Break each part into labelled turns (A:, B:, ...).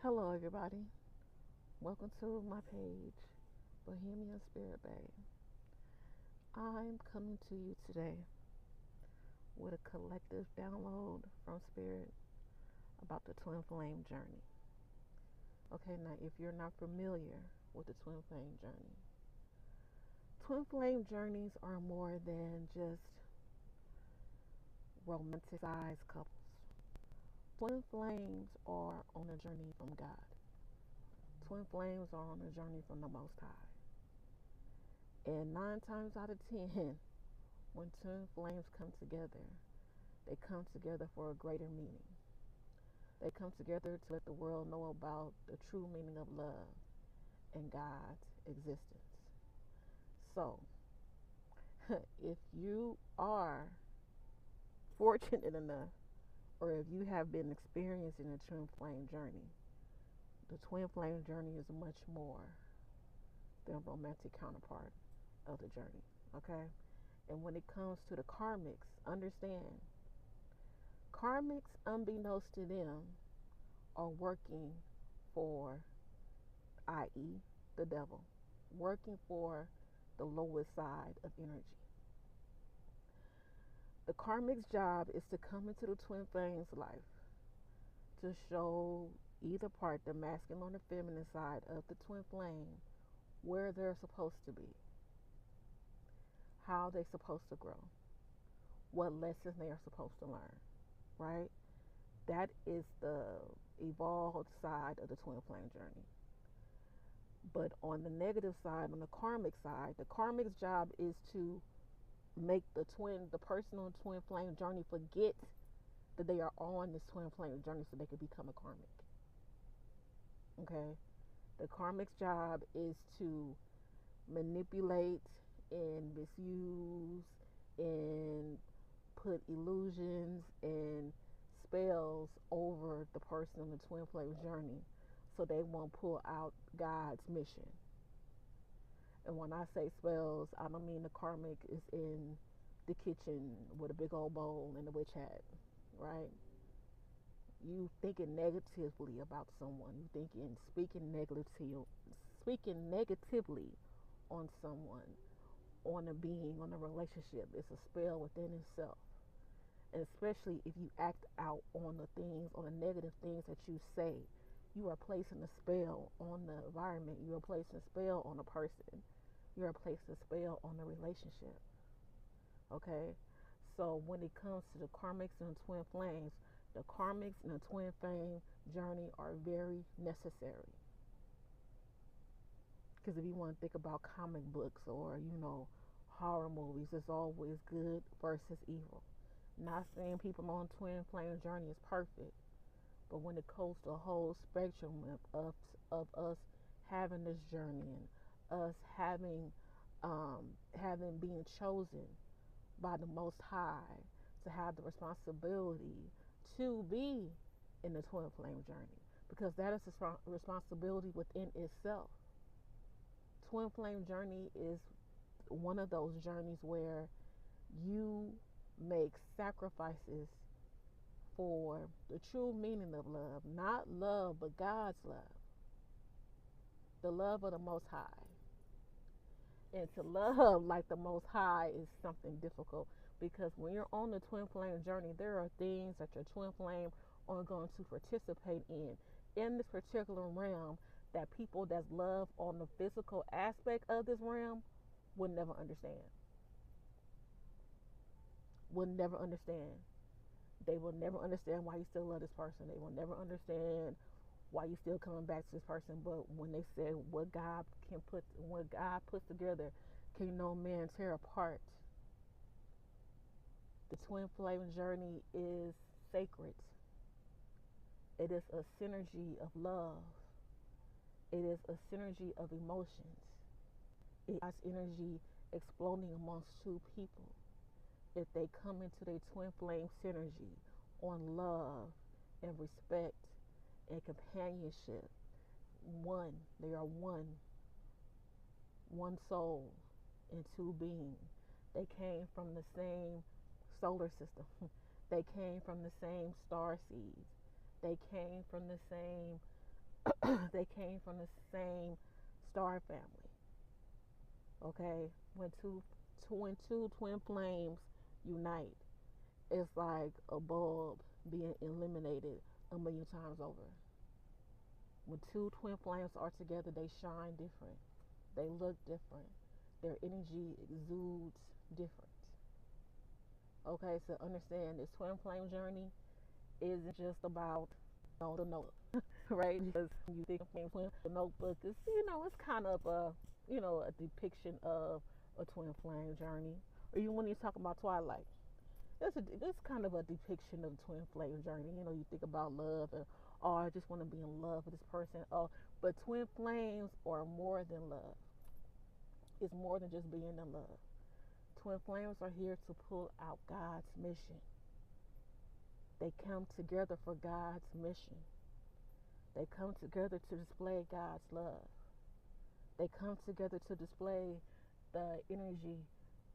A: Hello, everybody. Welcome to my page, Bohemian Spirit Bay. I'm coming to you today with a collective download from Spirit about the twin flame journey. Okay, now if you're not familiar with the twin flame journey, twin flame journeys are more than just romanticized couples. Twin flames are on a journey from God. Twin flames are on a journey from the Most High. And 9 times out of 10, when twin flames come together, they come together for a greater meaning. They come together to let the world know about the true meaning of love and God's existence. So, if you are fortunate enough, or if you have been experiencing a twin flame journey, the twin flame journey is much more than a romantic counterpart of the journey. Okay? And when it comes to the karmics, understand karmics, unbeknownst to them, are working for, i.e., the devil, working for the lowest side of energy. The karmic's job is to come into the twin flame's life to show either part, the masculine or the feminine side of the twin flame, where they're supposed to be, how they're supposed to grow, what lessons they are supposed to learn, right? That is the evolved side of the twin flame journey. But on the negative side, on the karmic side, the karmic's job is to make the personal twin flame journey forget that they are on this twin flame journey so they can become a karmic. Okay? The karmic's job is to manipulate and misuse and put illusions and spells over the person on the twin flame journey so they won't pull out God's mission. And when I say spells, I don't mean the karmic is in the kitchen with a big old bowl and a witch hat, right? You thinking negatively about someone, you thinking speaking negatively on someone, on a being, on a relationship. It's a spell within itself. And especially if you act out on the things, on the negative things that you say, you are placing a spell on the environment. You are placing a spell on a person. You are placing a spell on the relationship. Okay? So when it comes to the karmics and the twin flames, the karmics and the twin flame journey are very necessary. Because if you want to think about comic books or, horror movies, it's always good versus evil. Not saying people on twin flame journey is perfect, but when it comes to a whole spectrum of us having this journey and us having being chosen by the Most High to have the responsibility to be in the twin flame journey, because that is a responsibility within itself. Twin flame journey is one of those journeys where you make sacrifices for the true meaning of love. Not love, but God's love. The love of the Most High. And to love like the Most High is something difficult, because when you're on the twin flame journey, there are things that your twin flame are going to participate in this particular realm, that people that love on the physical aspect of this realm will never understand. Will never understand. They will never understand why you still love this person. They will never understand why you still coming back to this person. But when they say what God puts together, can no man tear apart. The twin flame journey is sacred. It is a synergy of love. It is a synergy of emotions. It's energy exploding amongst two people. If they come into their twin flame synergy on love and respect and companionship, they are one soul and two beings. They came from the same solar system. They came from the same star seeds. They came from the same They came from the same star family. Okay, when two twin flames unite, it's like a bulb being eliminated a million times over. When two twin flames are together, they shine different. They look different. Their energy exudes different. Okay, so understand this twin flame journey isn't just about the notebook, right? Because when you think of twin, the notebook is it's kind of a depiction of a twin flame journey. Or even when you talk about Twilight, it's kind of a depiction of twin flame journey. You think about love and oh, I just want to be in love with this person. Oh, but twin flames are more than love. It's more than just being in love. Twin flames are here to pull out God's mission. They come together for God's mission. They come together to display God's love. They come together to display the energy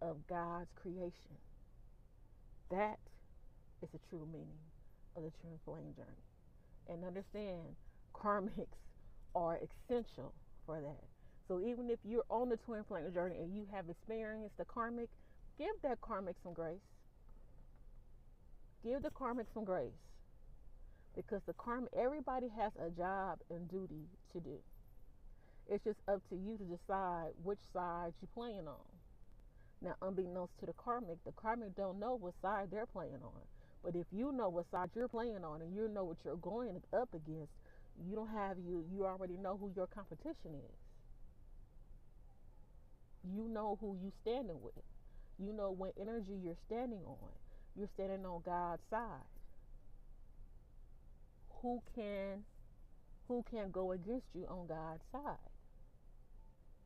A: of God's creation. That is the true meaning of the twin flame journey. And understand, karmics are essential for that. So even if you're on the twin flame journey and you have experienced the karmic, give that karmic some grace. Give the karmic some grace. Because everybody has a job and duty to do. It's just up to you to decide which side you're playing on. Now, unbeknownst to the karmic don't know what side they're playing on. But if you know what side you're playing on and you know what you're going up against, you already know who your competition is. You know who you standing with. You know what energy you're standing on. You're standing on God's side. Who can go against you on God's side?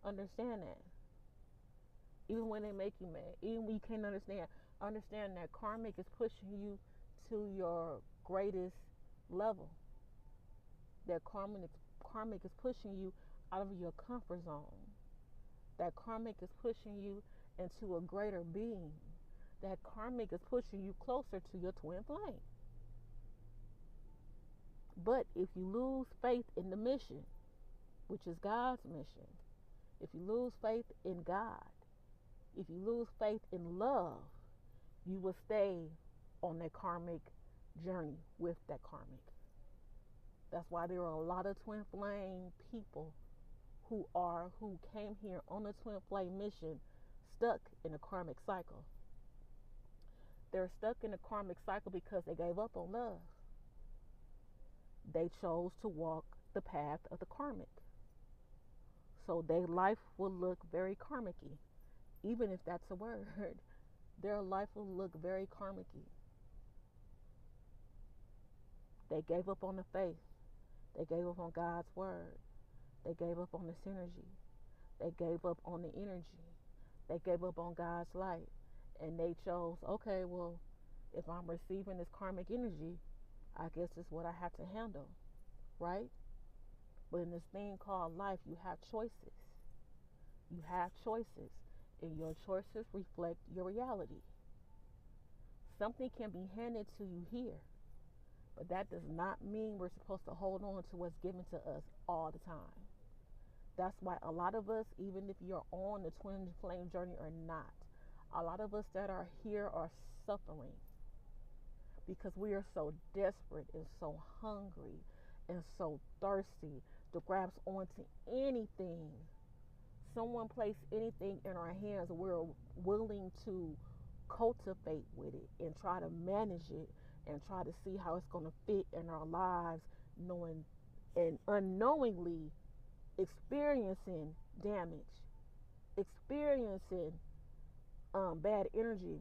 A: Understand that. Even when they make you mad, even when you can't understand that karmic is pushing you to your greatest level. That karmic is pushing you out of your comfort zone. That karmic is pushing you into a greater being. That karmic is pushing you closer to your twin flame. But if you lose faith in the mission, which is God's mission, if you lose faith in God, if you lose faith in love, you will stay on that karmic journey with that karmic. That's why there are a lot of twin flame people who came here on the twin flame mission stuck in a karmic cycle. They're stuck in a karmic cycle because they gave up on love. They chose to walk the path of the karmic. So their life will look very karmic-y. Even if that's a word, their life will look very karmic-y. They gave up on the faith. They gave up on God's word. They gave up on the synergy. They gave up on the energy. They gave up on God's light. And they chose, okay, well, if I'm receiving this karmic energy, I guess it's what I have to handle, right? But in this thing called life, you have choices. You have choices, and your choices reflect your reality. Something can be handed to you here, but that does not mean we're supposed to hold on to what's given to us all the time. That's why a lot of us, even if you're on the twin flame journey or not, a lot of us that are here are suffering because we are so desperate and so hungry and so thirsty to grasp onto anything. Someone place anything in our hands, we're willing to cultivate with it and try to manage it and try to see how it's going to fit in our lives, knowing and unknowingly experiencing damage, experiencing bad energy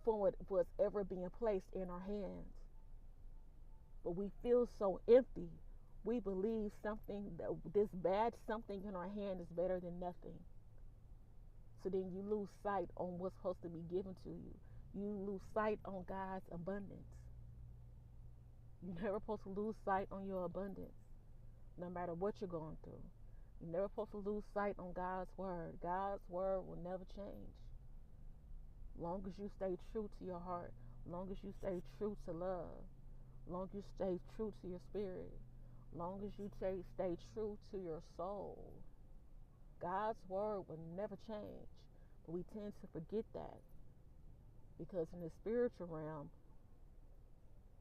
A: from what was ever being placed in our hands. But we feel so empty. We believe something, that this bad something in our hand is better than nothing. So then you lose sight on what's supposed to be given to you. You lose sight on God's abundance. You're never supposed to lose sight on your abundance, no matter what you're going through. You're never supposed to lose sight on God's word. God's word will never change. Long as you stay true to your heart, long as you stay true to love, long as you stay true to your spirit, Long as you stay true to your soul, God's word will never change. But we tend to forget that because in the spiritual realm,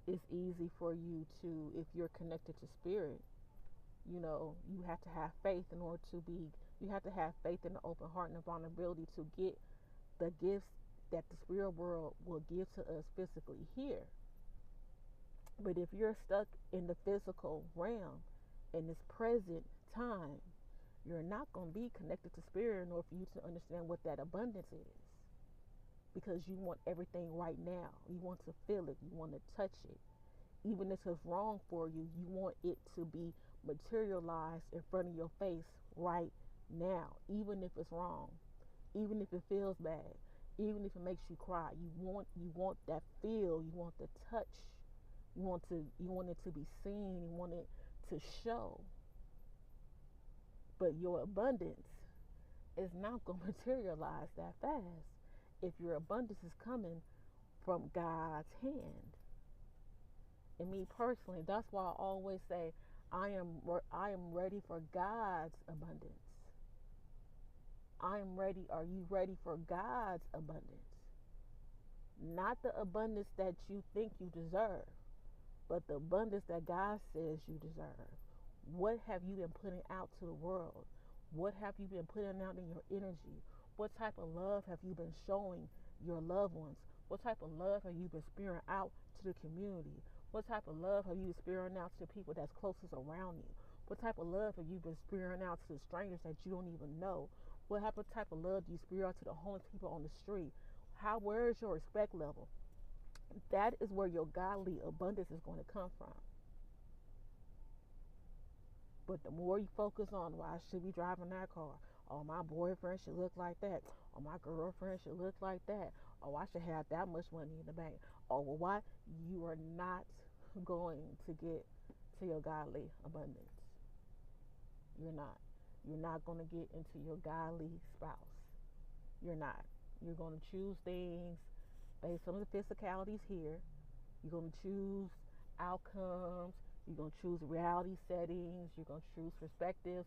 A: it's easy for you to, if you're connected to spirit, you have to have faith in order to be, you have to have faith in the open heart and the vulnerability to get the gifts that the spirit world will give to us physically here. But if you're stuck in the physical realm in this present time, you're not going to be connected to spirit in order for you to understand what that abundance is. Because you want everything right now. You want to feel it. You want to touch it. Even if it's wrong for you, you want it to be materialized in front of your face right now. Even if it's wrong. Even if it feels bad. Even if it makes you cry. You want that feel. You want the touch. You want it to be seen. You want it to show. But your abundance is not going to materialize that fast if your abundance is coming from God's hand. And me personally, that's why I always say I am ready for God's abundance. I am ready. Are you ready for God's abundance? Not the abundance that you think you deserve, but the abundance that God says you deserve. What have you been putting out to the world? What have you been putting out in your energy? What type of love have you been showing your loved ones? What type of love have you been spearing out to the community? What type of love have you been spearing out to the people that's closest around you? What type of love have you been spearing out to the strangers that you don't even know? What type of love do you spear out to the homeless people on the street? Where is your respect level? That is where your godly abundance is going to come from. But the more you focus on, well, I should be driving that car. Oh, my boyfriend should look like that. Oh, my girlfriend should look like that. Oh, I should have that much money in the bank. Oh, well, what? You are not going to get to your godly abundance. You're not. You're not going to get into your godly spouse. You're not. You're going to choose things based on the physicalities here. You're going to choose outcomes. You're going to choose reality settings. You're going to choose perspectives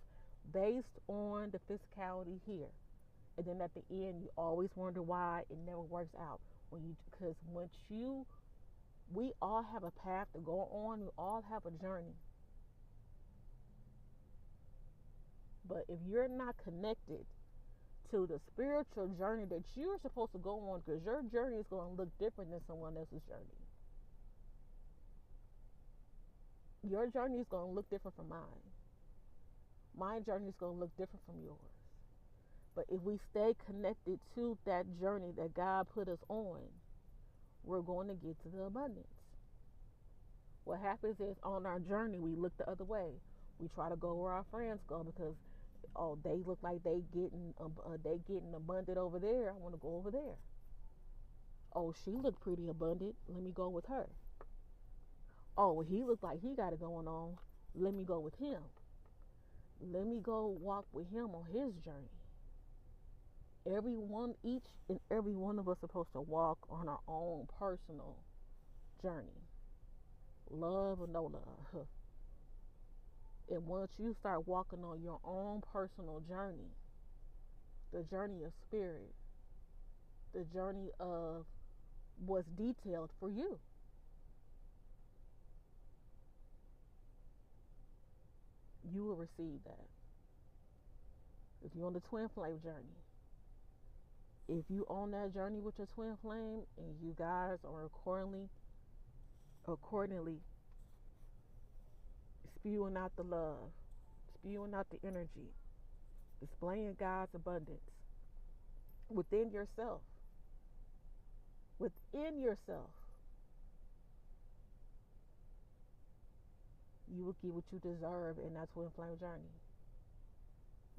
A: based on the physicality here. And then at the end, you always wonder why it never works out. Because we all have a path to go on. We all have a journey. But if you're not connected to the spiritual journey that you're supposed to go on, because your journey is going to look different than someone else's journey. Your journey is going to look different from mine. My journey is going to look different from yours. But if we stay connected to that journey that God put us on, we're going to get to the abundance. What happens is on our journey, we look the other way. We try to go where our friends go because, oh, they look like they getting abundant over there. I want to go over there. Oh, she looked pretty abundant. Let me go with her. Oh, well, he looked like he got it going on. Let me go with him. Let me go walk with him on his journey. Each and every one of us are supposed to walk on our own personal journey. Love or no love. And once you start walking on your own personal journey, the journey of spirit, the journey of what's detailed for you, you will receive that. If you're on the twin flame journey, if you on that journey with your twin flame and you guys are accordingly spewing out the love, spewing out the energy, displaying God's abundance within yourself, you will get what you deserve in that twin flame journey.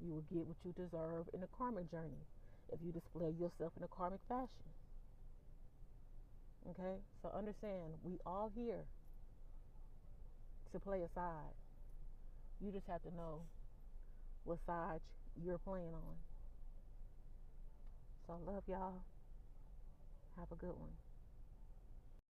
A: You will get what you deserve in the karmic journey if you display yourself in a karmic fashion. Okay? So understand, we all here to play a side. You just have to know what side you're playing on. So love y'all. Have a good one.